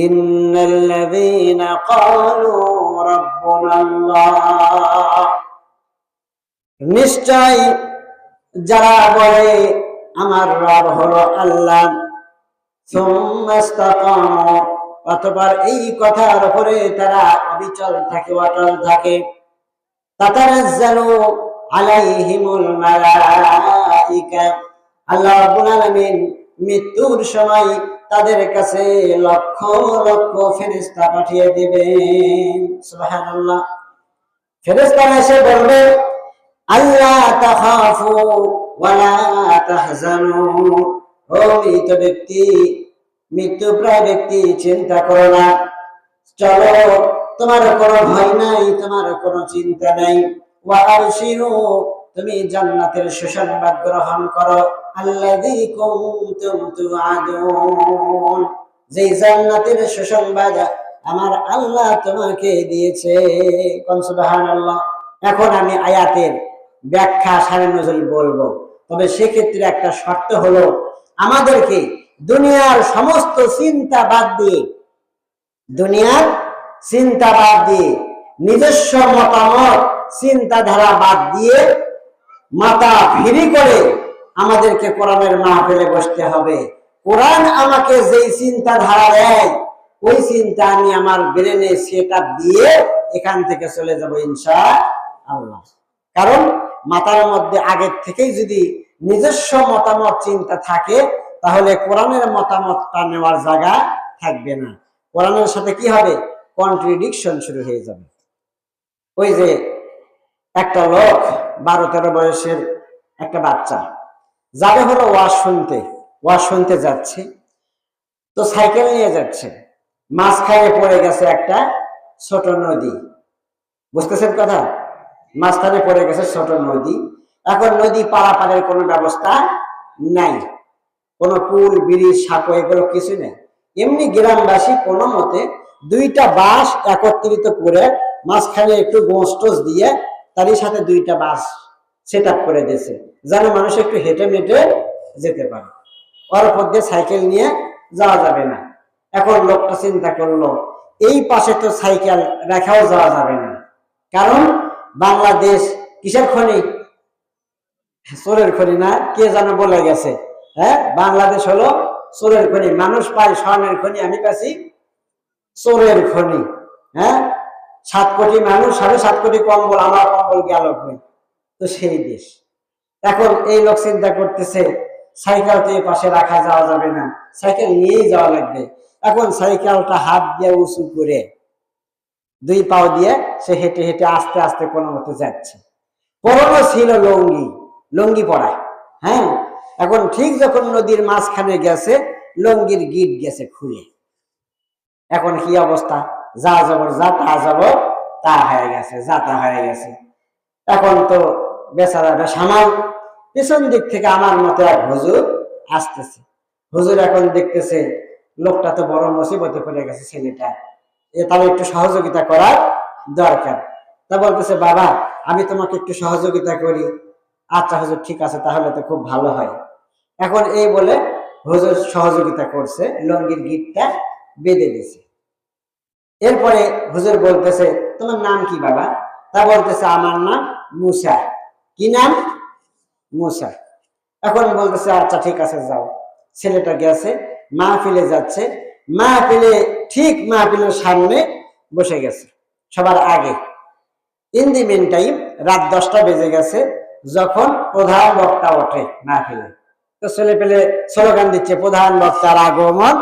ইন্নাল্লাযীনা ক্বালু রাব্বুনাল্লাহ, নিশ্চয় যারা বলে আমার রব হলো আল্লাহ, সুম্মা ইসতাকামু, অতঃপর এই কথার উপরে তারা অবিচল থাকে, অটল থাকে, তাতানাজ্জালু আলাইহিমুল মালাইকা, আল্লাহ রাব্বুল আলামিন মৃত্যুর সময় তাদের কাছে লক্ষ লক্ষ ফেরেশতা পাঠিয়ে দিবেন। সুবহানাল্লাহ। ফেরেশতারা এসে বলবে, আল্লাহ তাখাফু ওয়া লা তাহজানু, ও মৃত ব্যক্তি, মৃত্যুপ্রায় ব্যক্তি, চিন্তা করো না, চলো, তোমার কোনো ভয় নাই, তোমার কোনো চিন্তা নাই। ওয়া আবশিরু, তুমি জান্নাতের সুসংবাদ গ্রহণ করো, আল্লাযী কুনতুম তুআদুন, যে জান্নাতের সুসংবাদ আমার আল্লাহ তোমাকে দিয়েছে। সুবহানাল্লাহ। এখন আমি আয়াতের ব্যাখ্যা শানে নজুল বলবো, তবে সেক্ষেত্রে একটা শর্ত হলো আমাদেরকে দুনিয়ার সমস্ত চিন্তা বাদ দিয়ে, দুনিয়ার চিন্তা বাদ দিয়ে, নিজস্ব মতামত চিন্তাধারা বাদ দিয়ে মাথা ফ্রি করে আমাদেরকে কোরআনের মাহফিলে বসতে হবে। কোরআন আমাকে যেই চিন্তাধারা দেয়, ওই চিন্তা আমি আমার ব্রেনে সেটআপ দিয়ে এখান থেকে চলে যাব ইনশাআল্লাহ। কারণ মাথার মধ্যে আগের থেকেই যদি নিজস্ব মতামত চিন্তা থাকে, তাহলে কোরআনের মতামতটা নেওয়ার জায়গা থাকবে না। কোরআনের সাথে কি হবে? কন্ট্রাডিকশন শুরু হয়ে যাবে। ওই যে একটা লোক 12-13 বয়সের একটা বাচ্চা যাবে হলো ওয়াজ শুনতে যাচ্ছে, তো সাইকেল নিয়ে যাচ্ছে, মাঝখানে পড়ে গেছে একটা ছোট নদী। বুঝতেছেন কথা? মাঝখানে পড়ে গেছে ছোট নদী। এখন নদী পারাপারের কোনো ব্যবস্থা নাই, কোনো পুল ব্রিজ সাঁকো এগুলো কিছু নেই। এমনি গ্রামবাসী কোনো মতে দুইটা বাঁশ একত্রিত করে মাঝখানে একটু গোঁস দিয়ে তারই সাথে দুইটা বাঁশ সেট আপ করে দিয়েছে, যেন মানুষ একটু হেঁটে মেটে যেতে পারে। ওর উপর দিয়ে সাইকেল নিয়ে যাওয়া যাবে না। এখন লোকটা চিন্তা করলো, এই পাশে তো সাইকেল রেখাও যাওয়া যাবে না, কারণ বাংলাদেশ কিসের খনি? চোরের খনি না? কে যেন বলে গেছে, হ্যাঁ, বাংলাদেশ হলো চোরের খনি। মানুষ পায় স্বর্ণের খনি, আমি পাচ্ছি চোরের খনি। হ্যাঁ, 7 কোটি মানুষ, 7.5 কোটি কম্বল, আমার কম্বল গেল কই? তো সেই দেশ। এখন এই লোক চিন্তা করতেছে, সাইকেল তো এই পাশে রাখা যাওয়া যাবে না, সাইকেল নিয়েই যাওয়া লাগবে। এখন সাইকেলটা হাত দিয়ে উঁচু করে 2 পাও দিয়ে সে হেঁটে হেঁটে আস্তে আস্তে কোনো মতো যাচ্ছে। পরনে ছিল লুঙ্গি পরা। হ্যাঁ, এখন ঠিক যখন নদীর মাঝখানে গেছে, লুঙ্গির গিট গেছে খুলে। এখন কি অবস্থা? যা যাবর যা, তা যাবর তা হয়ে গেছে, যা তা হয়ে গেছে। এখন তো বেচারা বেসামাল। পিছন দিক থেকে আমার মতো এক হুজুর আসতেছে। হুজুর এখন দেখতেছে লোকটা তো বড় মুসিবতে পড়ে গেছে, ছেলেটা, তাহলে একটু সহযোগিতা করার দরকার। তা বলতেছে, বাবা আমি তোমাকে একটু সহযোগিতা করি। আচ্ছা হুজুর, ঠিক আছে, তাহলে তো খুব ভালো হয়। এখন এই বলে হুজুর সহযোগিতা করছে, লুঙ্গির গিটটা বেঁধে দিছে। এরপরে হুজুর বলতেছে, তোমার নাম কি বাবা? তা বলতেছে, আমার নাম মুসা। কি নাম? মুসা। এখন বলতেছে, আচ্ছা ঠিক আছে, যাও। ছেলেটা গেছে, মাহফিলে যাচ্ছে। মাহফিলে ঠিক মাহফিলের সামনে বসে গেছে সবার আগে। ইন দি মেন টাইম রাত 10টা বেজে গেছে, যখন প্রধান বক্তা ওঠে মাহফিলে। তো ছেলে পেলে স্লোগান দিচ্ছে, প্রধান বক্তার আগমন,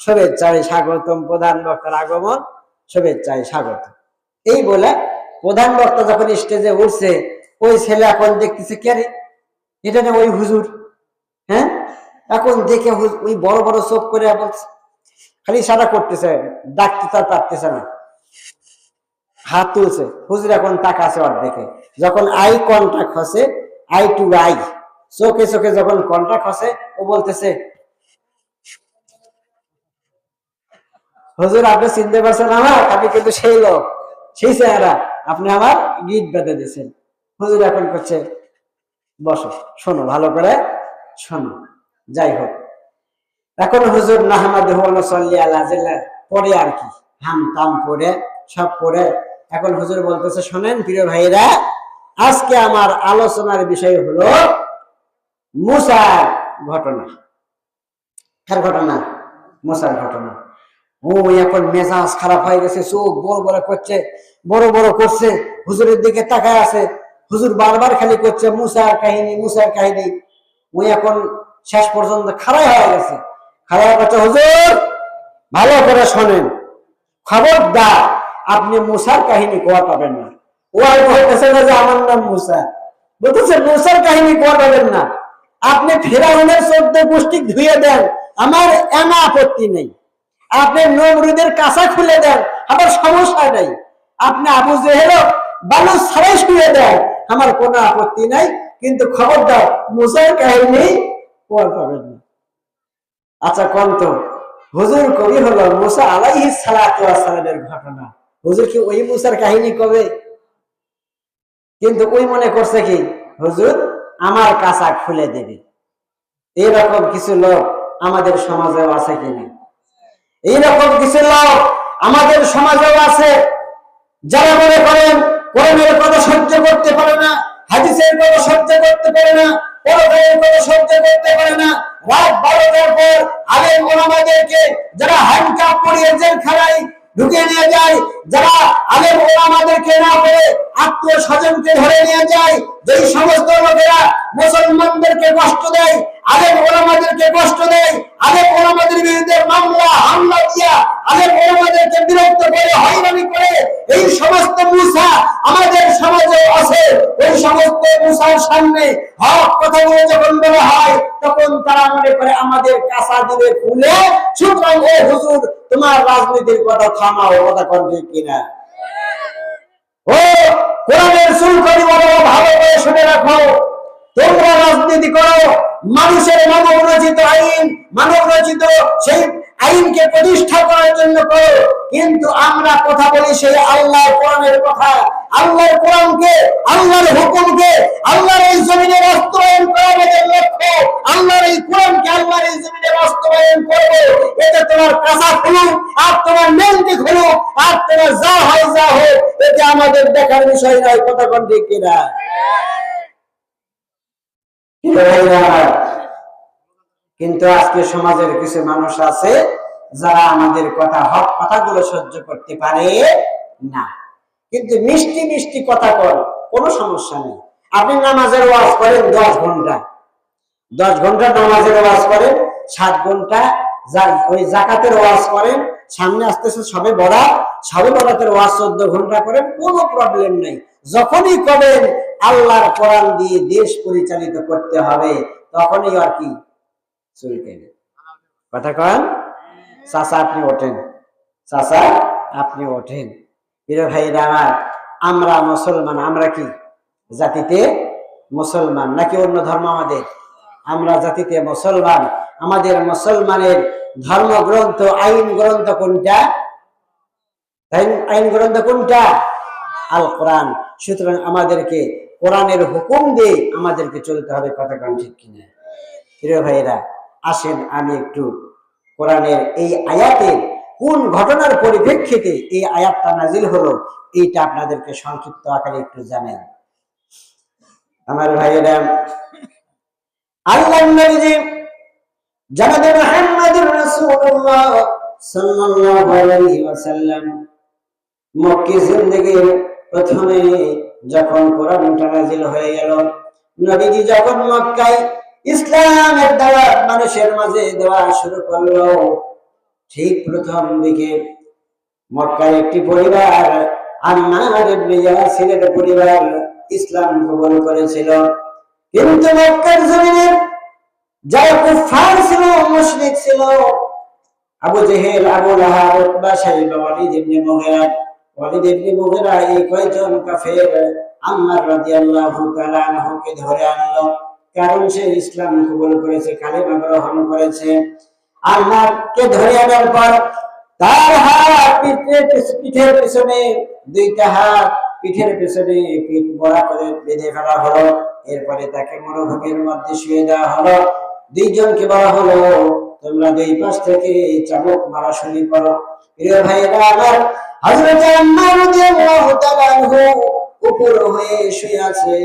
শুভেচ্ছায় স্বাগতম, প্রধান বক্তার আগমন, শুভেচ্ছায় স্বাগত। এই বলে প্রধান বক্তা যখন স্টেজে উঠছে, ওই ছেলে এখন দেখতেছে, কে রে, এটা না ওই হুজুর? হ্যাঁ, এখন দেখে ওই বড় বড় চোখ করে বলছে, খালি ইশারা করতেছে, ডাকতে তার পারতেছে না, হাত তুলছে। হুজুর এখন তাকাছে ওর দেখে। যখন আই কন্টাক্ট হচ্ছে, আই টু আই, চোখে চোখে যখন কন্টাক্ট হচ্ছে, ও বলতেছে, হুজুর আপনি চিনতে পারছেন আমার? আমি কিন্তু সেই লোক, সেই চেহারা, আপনি আমার গিট বেঁধে দিয়েছেন। হুজুর এখন করছে, বসো, শোনো, ভালো করে শোনো। যাই হোক, এখন হুজুর নাহমাদুহু ওয়া নুসাল্লি আলা পরে আর কি হাম তাম পরে সব পরে এখন হুজুর বলতেছে, শোনেন প্রিয় ভাইরা, আজকে আমার আলোচনার বিষয় হলো মুসার ঘটনা। কার ঘটনা? মুসার ঘটনা। ও এখন মেজাজ খারাপ হয়ে গেছে, চোখ বড় বড় করছে, বড় বড় করছে, হুজুরের দিকে তাকায় আছে। হুজুর বারবার খালি করছে মুসার কাহিনী, মুসার কাহিনী। ও এখন শেষ পর্যন্ত খাড়াই হয়ে গেছে। খাড়াই করছে, হুজুর ভালো করে শোনেন, খবরদার আপনি মুসার কাহিনী কোয়া পাবেন না। ও আর বলতেছে না যে আমার নাম মুসা, বলতেছে মুসার কাহিনী কোয়া পাবেন না। আপনি ফিরআউনের 14 গোষ্ঠী ধুয়ে দেন, আমার এমন আপত্তি নেই। আপনি নমরুদের কাঁচা খুলে দেন, আমার সমস্যা নেই। আপনি আবু জেহেল বালু ছাড়াই শুয়ে দেন, আমার কোনো আপত্তি নাই। কিন্তু খবরদার মুসার কাহিনী কোয়া পাবেন না। আচ্ছা কোন তো হুজুর কবি হলো মুসা আলাইহিস সালাতু ওয়াস সালামের ঘটনা। হুজুর কি ওই মুসার কাহিনী কবে? কিন্তু ওই মনে করছে কি হুজুর আমার কাঁচা খুলে দেবে। এইরকম কিছু লোক আমাদের সমাজেও আছে কিনা? এইরকম কিছু লোক আমাদের সমাজেও আছে, যারা মনে করেন কোরআনের কথা সহ্য করতে পারে না, হাদিসের কথা সহ্য করতে পারে না, পরকালের কথা সহ্য করতে পারে না। রাত 12টার পর আলেম ওলামাদেরকে যারা হ্যান্ডকাপ পরিয়ে জেলখানায় ঢুকে নিয়ে যায়, যারা আলেম ওলামাদেরকে না করে আত্মীয় স্বজনকে ধরে নিয়ে যায়, যেই সমস্ত লোকেরা মুসলমানদেরকে কষ্ট দেয়, আলেম ওলামাদেরকে কষ্ট দেয়, আলেম ওলামাদের বিরুদ্ধে মামলা হামলা দিয়া আলেম ওলামাদেরকে বিরক্ত করে হয়রানি করে, এই সমস্ত মুসা আমাদের সমাজে আছে। ওই সমস্ত মুসার সামনে হক কথাগুলো যখন বলা হয়, তখন তারা মনে করে আমাদের কাঁচা দিবে খুলে। সুতরাং ও হুজুর তোমার রাজনীতির কথা থামাও, কথা কোন ঠিক কিনা? ও কোরআনের সুলকনি বলো, ভালো করে শুনে রাখো, তোমরা রাজনীতি করো মানুষের মানব রচিত আইন, মানব রচিত সেই আইনকে প্রতিষ্ঠা করার জন্য করো। কিন্তু আমরা কথা বলি সেই আল্লাহর কোরআনের কথা, আল্লাহর কোরআনকে, আল্লাহর হুকুমকে আল্লাহর এই জমিনে বাস্তবায়ন করা আমাদের লক্ষ্য। আল্লাহর এই কোরআনকে আল্লাহর এই জমিনে বাস্তবায়ন করবো। এতে তোমার কাঁচা খুলুক আর তোমার মেনটি খুলুক আর তোমার যা হয় যা হোক, এতে আমাদের দেখার বিষয় নয়। কথা কোন ঠিক কিনা? কিন্তু আজকে সমাজের কিছু মানুষ আছে যারা আমাদের কথা, হক কথাগুলো সহ্য করতে পারে না, কিন্তু মিষ্টি মিষ্টি কথা কর, কোনো সমস্যা নেই। আপনি নামাজের ওয়াজ করেন 10 ঘন্টা, 10 ঘন্টা নামাজের ওয়াজ করেন, 7 ঘন্টা ওই যাকাতের ওয়াজ করেন, সামনে আসতেছে সবে বরাত, সবে বরাতের ওয়াজ 14 ঘন্টা করেন, কোনো প্রবলেম নেই। যখনই কবেন আল্লাহর কোরআন দিয়ে দেশ পরিচালিত করতে হবে, তখনই আর কি চুলকেন। কথা কন চাচা আপনি ওঠেন, চাচা আপনি ওঠেন। প্রিয় ভাইরা আমার, আমরা মুসলমান, আমরা কি জাতিতে মুসলমান নাকি অন্য ধর্ম আমাদের? আমরা জাতিতে মুসলমান। আমাদের মুসলমানের ধর্মগ্রন্থ, আইন গ্রন্থ কোনটা? আইন গ্রন্থ কোনটা? আল কোরআন। সুতরাং আমাদেরকে কোরআনের হুকুম দিয়ে আমাদেরকে চলতে হবে। কথা কন ঠিক কিনা? প্রিয় ভাইরা আসেন আমি একটু কোরআনের এই আয়াতের কোন ঘটনার পরিপ্রেক্ষিতে এই আয়াতটা নাজিল হলো, এইটা আপনাদেরকে সংক্ষিপ্ত আকারে একটু জানাই। আমার ভাইয়েরা, আল্লাহর নবী জনাব মুহাম্মদুর রাসূলুল্লাহ সাল্লাল্লাহু আলাইহি ওয়াসাল্লাম মক্কি জিন্দেগীর প্রথমে যখন কোরআনটা নাজিল হয়ে গেল, নবীজি যখন মক্কায় ইসলামের দাওয়াত মানুষের মাঝে দেওয়া শুরু করলো, ঠিক প্রথম দিকে মক্কার একটি পরিবার, আম্মার ইবনে ইয়াসিরের পরিবার ইসলাম কবুল করেছিল। কিন্তু মক্কার জমিনে যারা কুফার ছিল, মুশরিক ছিল, আবু জেহেল, আবু লাহাব, উতবা, শাইবা, ওয়ালিদ ইবনে মুগিরা, এই কয়জন কাফের আম্মার রাদিয়াল্লাহু তাআলা আনহুকে ধরে আনলো। কারণ সে ইসলাম কবুল করেছে, কালেমা গ্রহণ করেছে। আম্মারকে ধরে আনার পর তার হাত পিঠের পিছনে, 2টা হাত পিঠের পিছনে পিঠ বড়া করে বেঁধে ফেলা হলো। এরপরে তাকে মরুভূমির মধ্যে শুয়ে দেওয়া হলো। 2 জনকে বলা হলো তোমরা 2 পাশ থেকে চাবুক মারা শুরু করো। প্রিয় ভাইরা আমার, হযরত আম্মার রাদিয়াল্লাহু তাআলা আনহু উপর হয়ে শুয়ে আছে,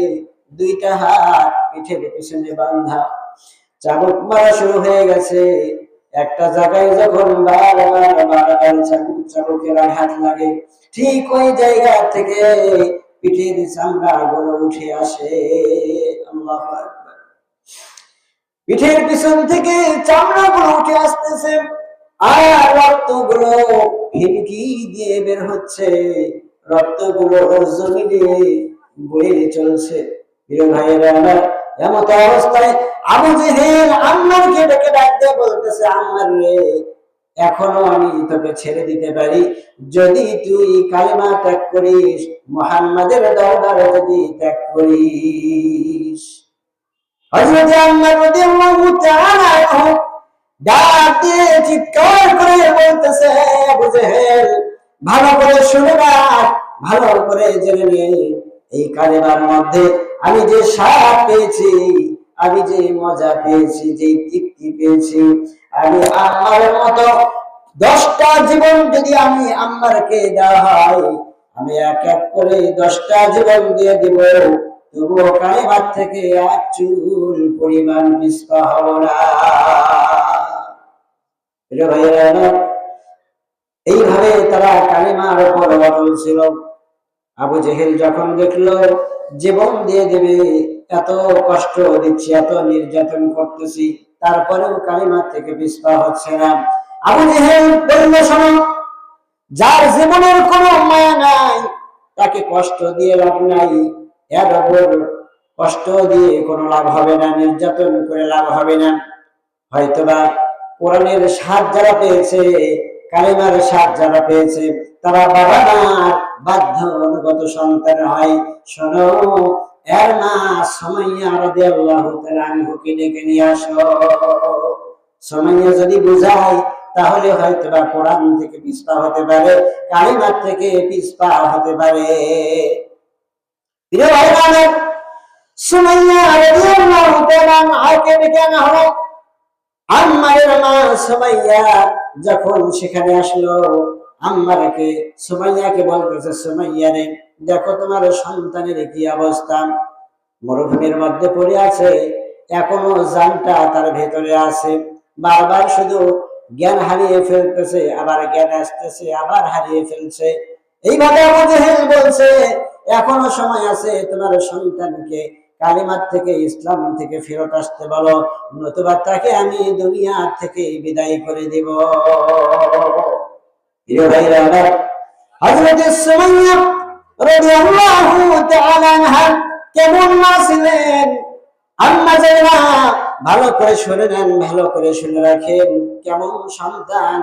দুইটা হাত পিঠের পিছনে বাঁধা, চাবুক মারা শুরু হয়ে গেছে। একটা জায়গায় যখন বারবার চাবুকের আঘাত লাগে, ঠিক ওই জায়গা থেকে পিঠের চামড়া গুলো উঠে আসে। আল্লাহু আকবার। পিঠের পিছন থেকে চামড়া গুলো উঠে আসতেছে, আর রক্তগুলো হিমকি দিয়ে বের হচ্ছে, রক্তগুলো জমিনে বয়ে চলছে। প্রিয় ভাইয়েরা আমার, এমত অবস্থায় আবু জেহেল আম্মারকে ডেকে ডাকতে বলতেছে, আম্মার রে, এখনো আমি তোকে ছেড়ে দিতে পারি যদি তুই কালেমা ত্যাগ করিস, মুহাম্মাদের দরবারে যদি ত্যাগ করিস। হযরত আম্মার রাদিয়াল্লাহু তাআলা ডাক দিয়ে চিৎকার করে বলতেছে, আবু জেহেল, ভালো করে শুনে রাখ, ভালো করে জেনে নে, এই কালেমার মধ্যে আমি যে স্বাদ পেয়েছি, আমি যে মজা পেয়েছি, যে তৃপ্তি পেয়েছি, আমি আম্মারের মতো 10টা জীবন যদি আমি আম্মারকে দেওয়া হয়, আমি এক এক করে 10টা জীবন দিয়ে দিব, তবুও কালেমার থেকে এক চুল পরিমাণ পিছপা হব না। এইভাবে তারা কালেমার উপর অটল ছিল। আবু জেহেল যখন দেখলো জীবন দিয়ে দেবে, এত কষ্ট দিচ্ছি, এত নির্যাতন করতেছি, তারপরেও কালেমার থেকে পিছপা হচ্ছে না, আবু জেহেল বলল, শোনো, যার জীবনের কোনো মায়া নাই তাকে কষ্ট দিয়ে লাভ নাই, এর উপর কষ্ট দিয়ে কোনো লাভ হবে না, নির্যাতন করে লাভ হবে না। হয়তোবা কোরআনের স্বাদ যারা পেয়েছে, কালেমার স্বাদ যারা পেয়েছে, তারা বাবা মার বাধ্য অনুগত সন্তান হয়। শোনো, এর মা সুমাইয়া রাদিয়াল্লাহু তাআলা আনহাকে ডেকে নিয়ে আসো। সুমাইয়া যদি বুঝায় তাহলে হয়তোবা কোরআন থেকে পিছপা হতে পারে, কালেমার থেকে পিছপা হতে পারে। প্রিয় ভাইরা, সুমাইয়া রাদিয়াল্লাহু তাআলা আনহাকে ডেকে আনা হলো। আম্মারের মা সুমাইয়া যখন সেখানে আসলো, আম্মারকে সুমাইয়াকে বলতেছে, সুমাইয়া রে, দেখো তোমার সন্তানের কি অবস্থা, মরুভূমির মধ্যে পড়ে আছে, এখনো জানটা তার ভেতরে আছে, বারবার শুধু জ্ঞান হারিয়ে ফেলতেছে, আবার জ্ঞান আসতেছে, আবার হারিয়ে ফেলছে। এইভাবে আবু জেহেল বলছে, এখনো সময় আছে, তোমার সন্তানকে কালিমার থেকে, ইসলাম থেকে ফেরত আসতে বলো, নতুবা তাকে আমি দুনিয়া থেকে বিদায় করে দেব। হযরত সুমাইয়া রাদিয়াল্লাহু তাআলা আনহা কেমন মা ছিলেন, আম্মা জানেনা, ভালো করে শুনে নেন, ভালো করে শুনে রাখেন, কেমন সন্তান,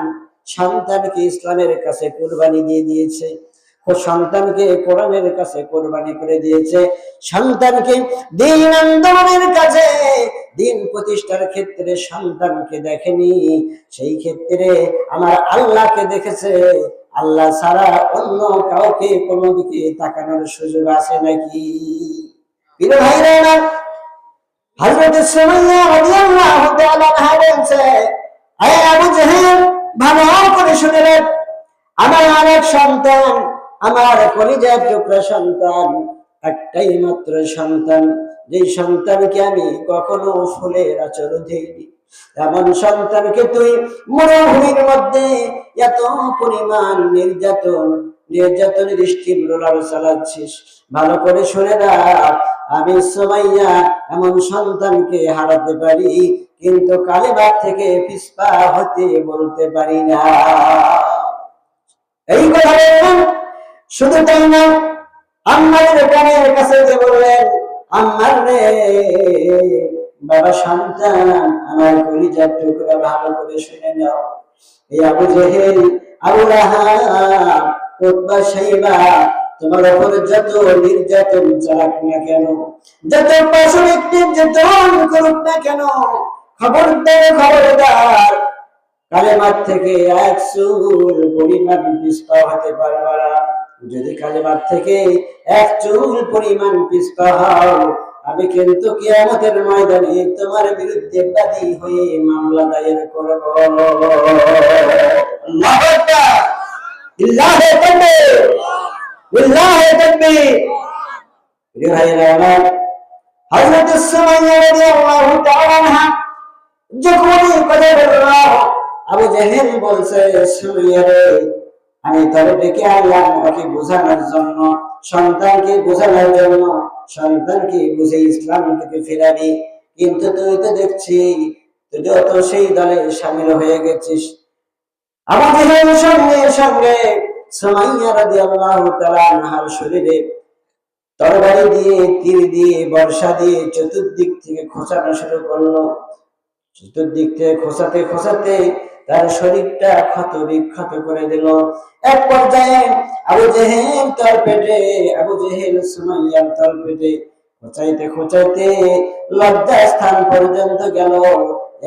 সন্তানকে ইসলামের কাছে কুরবানি দিয়ে দিয়েছে, সন্তানকে কোরআনের কাছে কোরবানি করে দিয়েছে, সন্তানকে দ্বীন আন্দোলনের কাছে, দ্বীন প্রতিষ্ঠার ক্ষেত্রে সন্তানকে দেখেনি, সেই ক্ষেত্রে আমার আল্লাহকে দেখেছে। আল্লাহ ছাড়া অন্য কাউকে কোনো দিকে তাকানোর সুযোগ আছে নাকি? প্রিয় ভাইরা, হযরত সুমাইয়া রাদিয়াল্লাহু তাআলা আনহা বলছে, আয় আবু জেহেল, ভালো করে শুনে নে, আমার আরেক সন্তান, আমার কলিজার টুকরা সন্তান, একটাই মাত্র সন্তান, যে সন্তানকে আমি কখনো ফুলের আঁচড় দিইনি, এমন সন্তানকে তুই মরুভূমির মধ্যে এত পরিমাণ নির্যাতনের স্টিম রোলার চালাচ্ছিস। ভালো করে শুনে রাখ, আমি সুমাইয়া এমন সন্তানকে হারাতে পারি, কিন্তু কালেমার থেকে পিছপা হতে বলতে পারি না। এই কথা বললেন, শুধু তাই না, আম্মারের কানের কাছে যে বললেন, আম্মার রে, বাবা সন্তান, আমার কলিজার টুকরা, ভালো করে শুনে নাও, এই আবু জেহেল, আবু লাহাব, উতবা, শাইবা তোমার উপর যত নির্যাতন চালাক না কেন, যত পাশবিক নির্যাতন করুক না কেন, খবরদার, খবরদার, কালেমার থেকে এক চুল পরিমাণ পিছপা হতে পারবা না। যদি কালেমার থেকে এক চুল পরিমাণ পিছপা হও, আমি কিন্তু কিয়ামতের ময়দানে তোমার বিরুদ্ধে বাদী হয়ে মামলা দায়ের করব। আল্লাহু আকবার। লিল্লাহি তাকবীর, লিল্লাহি তাকবীর। প্রিয় ভাইরা আমার, হযরত সুমাইয়া রাদিয়াল্লাহু তাআলা আনহা যখন এই কথা বলল, আবু জেহেল বলছে, সুমাইয়া রে, আমি তবে ডেকে আনলাম ওকে বোঝানোর জন্য, সন্তানকে বোঝানোর জন্য, সন্তানকে বুঝে ইসলাম থেকে ফেরাবি, কিন্তু তুই তো দেখছি তুই তো সেই দলে শামিল হয়ে গেছিস। আবু জেহেল সঙ্গে সঙ্গে সুমাইয়া রাদিয়াল্লাহু তাআলা আনহার শরীরে তরবারি দিয়ে, তীর দিয়ে, বর্ষা দিয়ে চতুর্দিক থেকে খোঁচানো শুরু করলো। চতুর্দিক থেকে খোঁচাতে খোঁচাতে তার শরীরটা ক্ষত বিক্ষত করে দিল। এক পর্যায়ে আবু জেহেল তার পেটে, আবু জেহেল সুমাইয়ার তার পেটে খোঁচাইতে খোঁচাইতে লজ্জা স্থান পর্যন্ত গেল।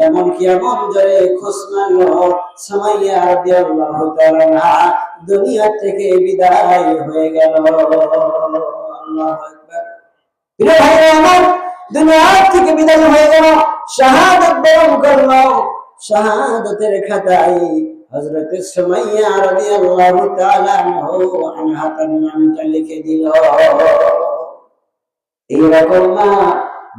এমনকি এমন জোরে খোঁচ মারল, সুমাইয়া রাদিয়াল্লাহু তাআলা দুনিয়া থেকে বিদায় হয়ে গেল। আল্লাহু আকবার। প্রিয় ভাইরা আমার, দুনিয়া থেকে বিদায় হয়ে গেল, শাহাদাত বরণ করলো। শাহাদাতের খাতায় হযরত সুমাইয়া রাদিয়াল্লাহু তাআলা আনহা তার নামটা লিখে দিল। এইরকম মা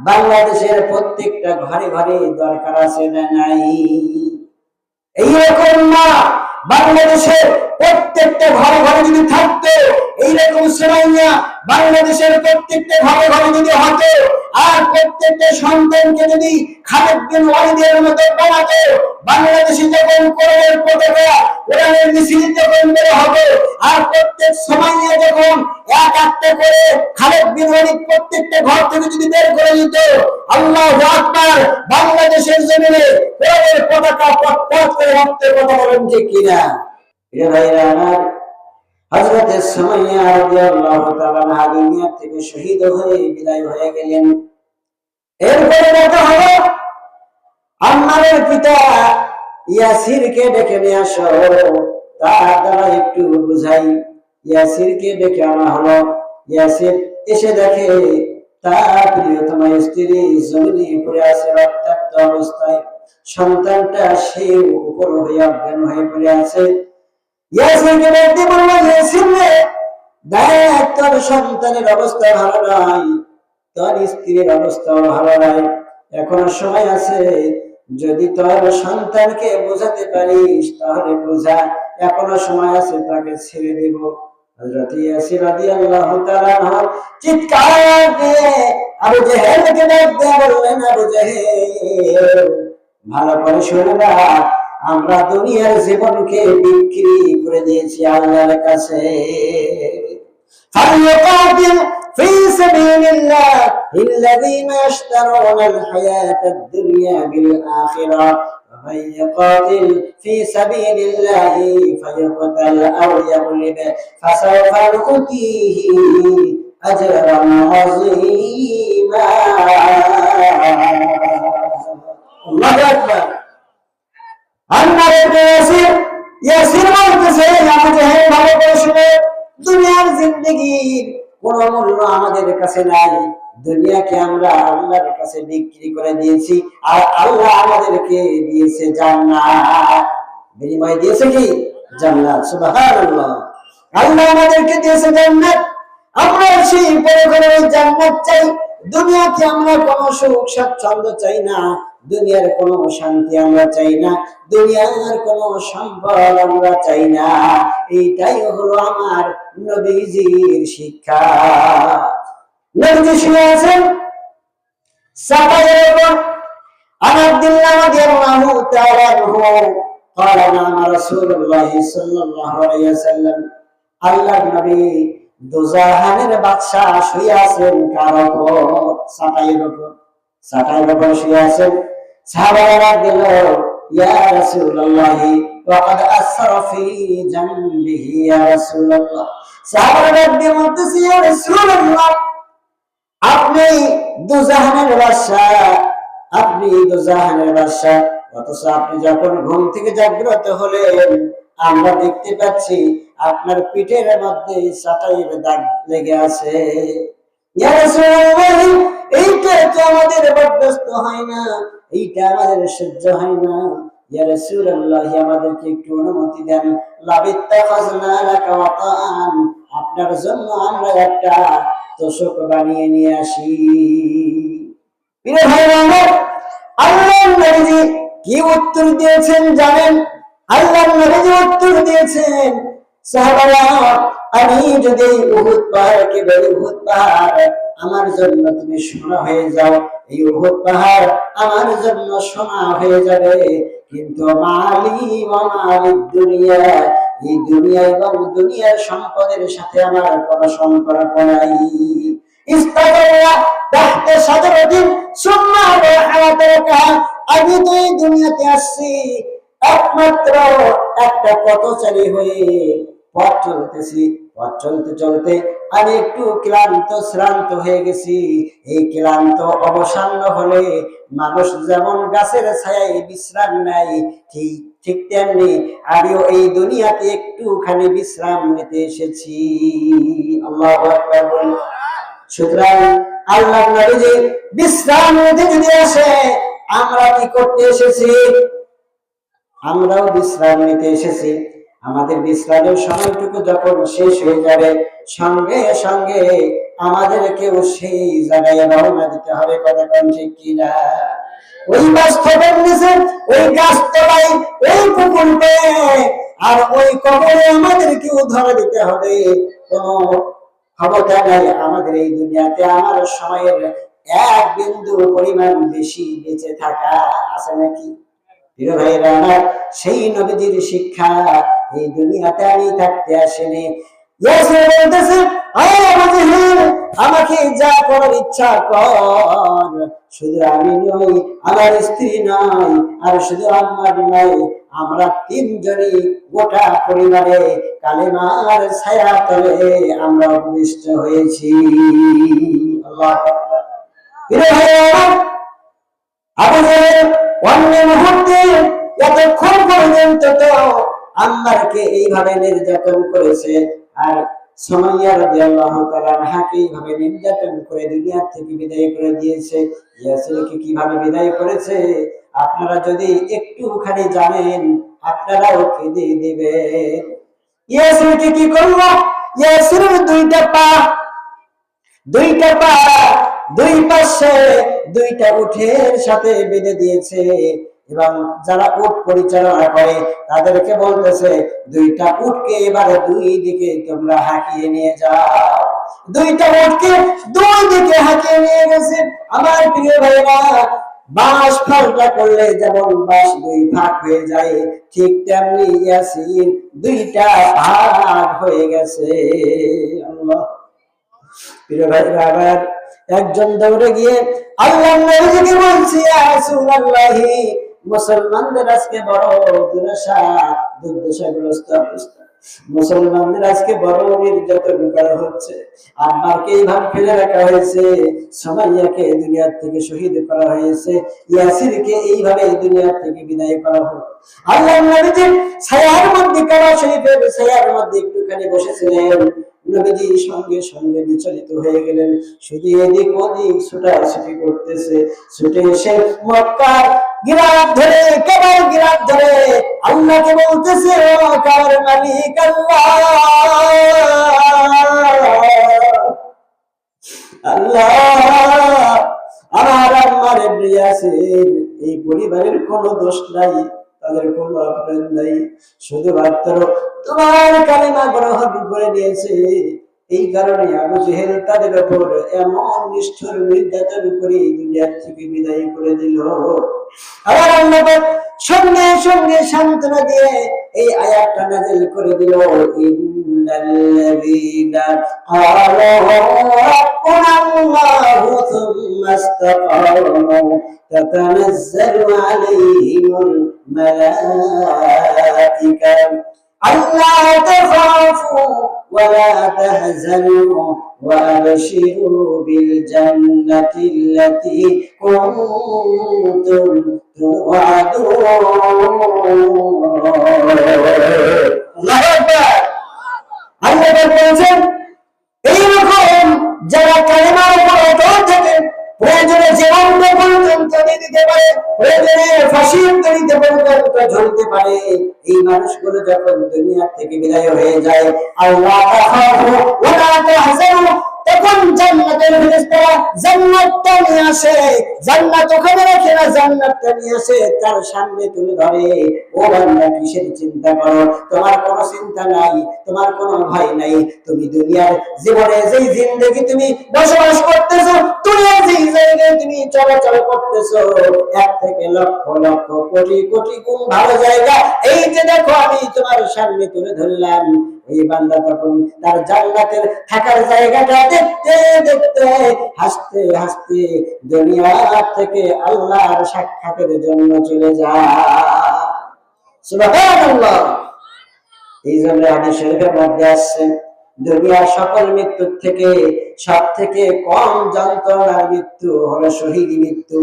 বাংলাদেশের প্রত্যেকটা ঘরে ঘরে দরকার আছে না নাই? এইরকম মা বাংলাদেশের প্রত্যেকটা ঘরে ঘরে যদি থাকতো, এইরকম সুমাইয়া বাংলাদেশের প্রত্যেকটা ঘরে ঘরে যদি হতো, আর প্রত্যেকটা সন্তানকে যদি খালিদ বিন ওয়ালিদের মতো বানাতো, বাংলাদেশে যখন কোরআনের পতাকা, কোরআনের মিছিল যখন বের হবে, আর প্রত্যেক সুমাইয়া যখন এক একটা করে খালিদ বিন ওয়ালিদ প্রত্যেকটা ঘর থেকে যদি বের করে দিত, আল্লাহু আকবার, বাংলাদেশের জমিনে কোরআনের পতাকা পথ করে রাখতে, কথা বলেন ঠিক কিনা? প্রিয় ভাইরা আমার, হযরত সুমাইয়া রাদিয়াল্লাহু তাআলা আনহা দুনিয়া থেকে শহীদ হয়ে বিদায় হয়ে গেলেন। এরপরে দেখা হলো আম্মারের পিতা ইয়াসিরকে ডেকে নিয়ে আসো, তার দ্বারা একটু বুঝাই। ইয়াসিরকে ডেকে আনা হলো। ইয়াসির এসে দেখে তার প্রিয়তমা স্ত্রী জমিনে পড়ে আছে রক্তাক্ত অবস্থায়, সন্তানটা সে উপর হয়ে অজ্ঞান হয়ে পড়ে আছে। ইয়াসিরকে বলতে বলল, ইয়াসির রে, দেখ তোর সন্তানের অবস্থা ভালো নয়, তোর স্ত্রীর অবস্থা ভালো নয়, এখনো সময় আছে, যদি তোর সন্তানকে বোঝাতে পারিস তাহলে বোঝা, এখনো সময় আছে, তাকে ছেড়ে দেব। হযরত ইয়াসির রাদিয়াল্লাহু তাআলা আনহু চিৎকার দিয়ে আবু জেহেলকে ডাক দিয়ে বললেন, আবু জেহেল, ভালো করে শুনে না, আমরা দুনিয়ার জীবনকে বিক্রি করে দিয়েছি আল্লাহর কাছে। ফালইউকাতিল ফি সাবিলিল্লাহ আল্লাযীনা ইশতারাউনা আল-হায়াতাদ দুনিয়া বিল আখিরাহ ওয়া মান ইয়াকাতিল ফি সাবিলিল্লাহি ফায়াকতাল আও ইয়াগলিব ফাসাওফা নু'তিহি আজরান আযীমা। আল্লাহু আকবার। ইয়াসির বলতেছে, আবু জেহেল, ভালো করে শুনে, দুনিয়ার জিন্দেগির কোন মূল্য আমাদের কাছে নাই। দুনিয়াকে আমরা আল্লাহর কাছে বিক্রি করে দিয়েছি, আর আল্লাহ আমাদেরকে দিয়েছে জান্নাত। বিনিময় দিয়েছে কি? জান্নাত। সুবহানাল্লাহ। আল্লাহ আমাদেরকে দিয়েছে জান্নাত, আমরা সেই পরকালের জান্নাত চাই। দুনিয়াতে আমরা কোনো সুখ স্বাচ্ছন্দ্য চাই না, দুনিয়ার কোনো শান্তি আমরা চাই না, দুনিয়ার কোনো সম্পদ আমরা চাই না। এইটাই হলো আমার নবীজির শিক্ষা। নবীজি শুনে আছেন সাফায়ের উপর, আন আব্দুল্লাহ রাদিয়াল্লাহু তাআলা আনহু قال نعم رسول الله صلى الله عليه وسلم, আল্লাহর নবী দোজাহানের বাদশা শুয়ে আছেন কার উপর? সাফায়ের উপর। সাফায়ের উপর শুয়ে আছেন। সাহাবারা দিল, ইয়া রাসূলুল্লাহ ওয়া قد اثر في جنبه يا رسول الله। সাহাবারা দিয়ে বলতেছে, ইয়া রাসূলুল্লাহ, আপনি দোজাহানের বাদশা, আপনি দোজাহানের বাদশা, অথচ আপনি যখন ঘুম থেকে জাগ্রত হলেন, আমরা দেখতে পাচ্ছি আপনার পিঠের মধ্যে চাটাইয়ের দাগ লেগে আছে। ইয়া রাসূলুল্লাহ, এইটা তো আমাদের বরদাস্ত হয় না, এইটা আমাদের সহ্য হয় না। ইয়া রাসূলুল্লাহ, আমাদেরকে একটু অনুমতি দেন, লাবিত্তাখাযনা লাকা ওয়াতাআন, আপনার জন্য আমরা একটা তোশক বানিয়ে নিয়ে আসি। প্রিয় ভাইরা আমার, আল্লাহর নবীজি কি উত্তর দিয়েছেন জানেন? আল্লাহর নবীজি উত্তর দিয়েছেন, সাহাবারা, আমি যদি উহুদ পাহাড়কে বলি, উহুদ পাহাড় আমার জন্য তুমি সোনা হয়ে যাও, এই উহুদ পাহাড় আমার জন্য সোনা হয়ে যাবে, কিন্তু মালি ওয়া মালিদ দুনিয়া, এই দুনিয়া এবং দুনিয়ার সম্পদের সাথে আমার কোনো সম্পর্ক নাই। আমি তো এই দুনিয়াতে আসছি একমাত্র একটা পথচারী হয়ে, পথ চলতেছি, পথ চলতে চলতে আমি একটু শ্রান্ত হয়ে গেছি। এই ক্লান্ত অবসান্ন হলে মানুষ যেমন গাছের ছায়ায় বিশ্রাম নেয়, ঠিক তেমনি আমিও এই দুনিয়াতে একটুখানি বিশ্রাম নিতে এসেছি। আল্লাহু আকবার বলুন। সুতরাং আল্লাহর নবীজি বিশ্রাম নিতে যদি আসে, আমরা কি করতে এসেছি? আমরাও বিশ্রাম নিতে এসেছি। আমাদের বিশ্রামের সময়টুকু যখন শেষ হয়ে যাবে, সঙ্গে সঙ্গে আমাদেরকেও সেই জায়গায় রওনা দিতে হবে। কথা কোন ঠিক কিনা? ওই বাস্তবের নিচে, ওই গাছতলায়, ওই পুকুর পেয়ে আর ওই কবরে আমাদেরকেও ধরে দিতে হবে। কোন ক্ষমতা নাই আমাদের এই দুনিয়াতে আমার সময়ের এক বিন্দু পরিমাণ বেশি বেঁচে থাকা আছে নাকি? প্রিয় ভাইরা আমার, সেই নবীজির শিক্ষা এই দুনিয়াতে আমি থাকতে আসেনি। আমাকে যা করার ইচ্ছা কর, শুধু আমি নই, আমার স্ত্রী নয়, আর শুধু আমার নয়, আমরা তিনজনই গোটা পরিবারে কালেমার ছায়া তলে আমরা উপবিষ্ট হয়েছি। আল্লাহু আকবার। প্রিয় ভাইরা, আবু জাহেল অন্য মুহূর্তে এতক্ষণ পর্যন্ত তো আম্মারকে এইভাবে নির্যাতন করেছে, আর সুমাইয়া রাদিয়াল্লাহু তাআলা আনহাকে এইভাবে নির্যাতন করে দুনিয়া থেকে বিদায় করে দিয়েছে। ইয়াসিরকে কিভাবে বিদায় করেছে আপনারা যদি একটুখানি জানেন, আপনারাও কেঁদে দিবেন। ইয়াসিরকে কি করলো? ইয়াসিরের দুইটা পা দুই পাশে দুইটা উটের সাথে বেঁধে দিয়েছে, এবং যারা উট পরিচালনা করে তাদেরকে বলতেছে, দুইটা উটকে এবারে দুই দিকে তোমরা হাঁকিয়ে নিয়ে যাও। দুইটা উটকে দুই দিকে হাঁকিয়ে নিয়ে গেছে। আমার প্রিয় ভাইরা, বাঁশ ফালটা করলে যেমন বাঁশ দুই ভাগ হয়ে যায়, ঠিক তেমনি ইয়াসির দুইটা ভাগ হয়ে গেছে। আল্লাহ। প্রিয় ভাইরা, আবার একজন দৌড়ে গিয়ে আল্লাহর নবীকে বলছে, ইয়া রাসূলুল্লাহ, মুসলমানদের আজকে বড় দুর্দশাগ্রস্ত অবস্থা, মুসলমানদের আজকে বড় নির্যাতন করা হচ্ছে। আম্মারকে এইভাবে ফেলে রাখা হয়েছে, সুমাইয়াকে দুনিয়া থেকে শহীদ করা হয়েছে, ইয়াসিরকে এইভাবে দুনিয়া থেকে বিদায় করা হলো। আল্লাহর নবীজি ছায়ার মধ্যে, কাবা শরীফের ছায়ার মধ্যে একটুখানি বসেছিলেন। নবীজি সঙ্গে সঙ্গে বিচলিত হয়ে গেলেন, শুধু এদিক ওদিক ছোটাছুটি করতেছে। ছুটে এসে মক্কার গিরাত ধরে, কাবার গিরাত ধরে আল্লাহকে বলতেছে, ও কাবার মালিক আল্লাহ, আল্লাহ, আমার আম্মার ইবনে ইয়াসির এই পরিবারের কোনো দোষ নাই, তাদের কোনো অপরাধ নাই, শুধুমাত্র তোমার কালিমা গ্রহণ করে নিয়েছে। এই কারণে আবু জেহেল তাদের উপর এমন নিষ্ঠুর নির্যাতন করে দুনিয়া থেকে বিদায় করে দিল। আবার আল্লাহ সঙ্গে সঙ্গে সান্ত্বনা দিয়ে এই আয়াতটা নাযিল করে দিল, ইন্নাল্লাযীনা ক্বালু রাব্বুনা আল্লাহু সুম্মা ইসতাকামু তাতানাজ্জালু আলাইহিমুল মালায়েকা আল্লা তাখাফু ওয়া লা তাহজানু ওয়া আবশিরু বিল জান্নাতি আল্লাতী কুনতুম তুআদুন। আল্লাহু আকবার। আল্লাহ বলেছেন, এইরকম যারা কালিমার উপর অটল থাকে, প্রয়োজনে জীবন পর্যন্ত দিতে পারে, প্রয়োজনে ফাঁসির দড়িতে পর্যন্ত ঝুলতে পারে। এই মানুষগুলো যখন দুনিয়া থেকে বিদায় হয়ে যায়, আল্লাহ তাখাফু ওয়া লা তাহজানু, তখন জান্নাতের ফেরেশতারা জান্নাতটা নিয়ে আসে, জান্নাত ওখানে রাখে না, জান্নাতটা নিয়ে আসে তার সামনে তুলে ধরে। ও বান্দা, কিসের চিন্তা করো? তোমার কোনো চিন্তা নাই, তোমার কোনো ভয় নাই। তুমি দুনিয়ার জীবনে যেই জিন্দেগি তুমি বসবাস করতেছো, দুনিয়ার যেই জায়গায় তুমি চলাচল করতেছো, এক থেকে লক্ষ লক্ষ কোটি কোটি গুণ ভালো জায়গা এই যে দেখো আমি তোমার সামনে তুলে ধরলাম। এই বান্দা তখন তার জান্নাতের থাকার জায়গাটা দেখতে দেখতে হাসতে হাসতে দুনিয়া থেকে আল্লাহর সাক্ষাতের জন্য চলে যায়। সুবহানাল্লাহ। এই জন্য হাদিস শরীফের মধ্যে আসছে, দুনিয়ার সকল মৃত্যুর থেকে সব থেকে কম যন্ত্রণার মৃত্যু হলো শহীদ মৃত্যু।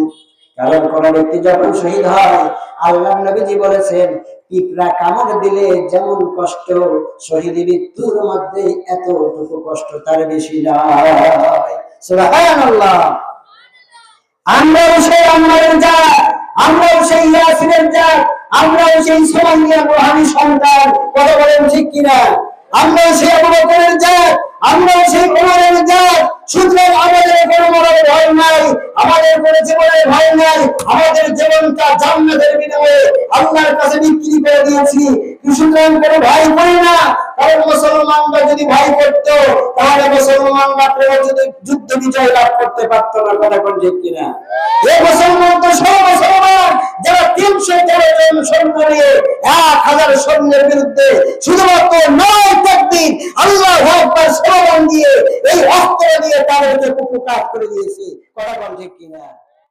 কারণ কোন ব্যক্তি যখন শহীদ হয়, আল্লাহ নবীজি বলেছেন, পিঁপড়া কামড় দিলে যেমন কষ্ট, শহীদ মৃত্যুর মধ্যে এতটুকু কষ্ট তার বেশি নয়। সুবহানাল্লাহ। আমরাও সেই আম্মারের জাত, আমরাও সেই ইয়াসিনের জাত, আমরাও সেই সুমাইয়ার রুহানি সন্তান। কথা বলেন ঠিক কিনা? আমরাও সেই আবু বকরের জাত, আমরাও সেই ওমরের জাত। সুতরাং আমাদের কোনো মরণের ভয় নাই, আমাদের কোনো জীবনের ভয় নাই। আমাদের জীবনটা জান্নাতের বিনিময়ে আল্লাহর কাছে বিক্রি করে দিয়েছি। সুতরাং কোনো ভয় করি না। কারণ মুসলমানরা যদি ভয় করত, তাহলে মুসলমানরা যুদ্ধ বিজয় লাভ করতে পারত না। কথা কোন ঠিক কিনা? এই মুসলমান তো সব মুসলমান যারা 313 জন সৈন্য নিয়ে 1000 সৈন্যের বিরুদ্ধে শুধুমাত্র 9 তাকবীর আল্লাহু আকবার স্লোগান দিয়ে এই অস্ত্র দিয়ে তাদেরকে কুকুকাত করে দিয়েছে। কথা কোন ঠিক কিনা?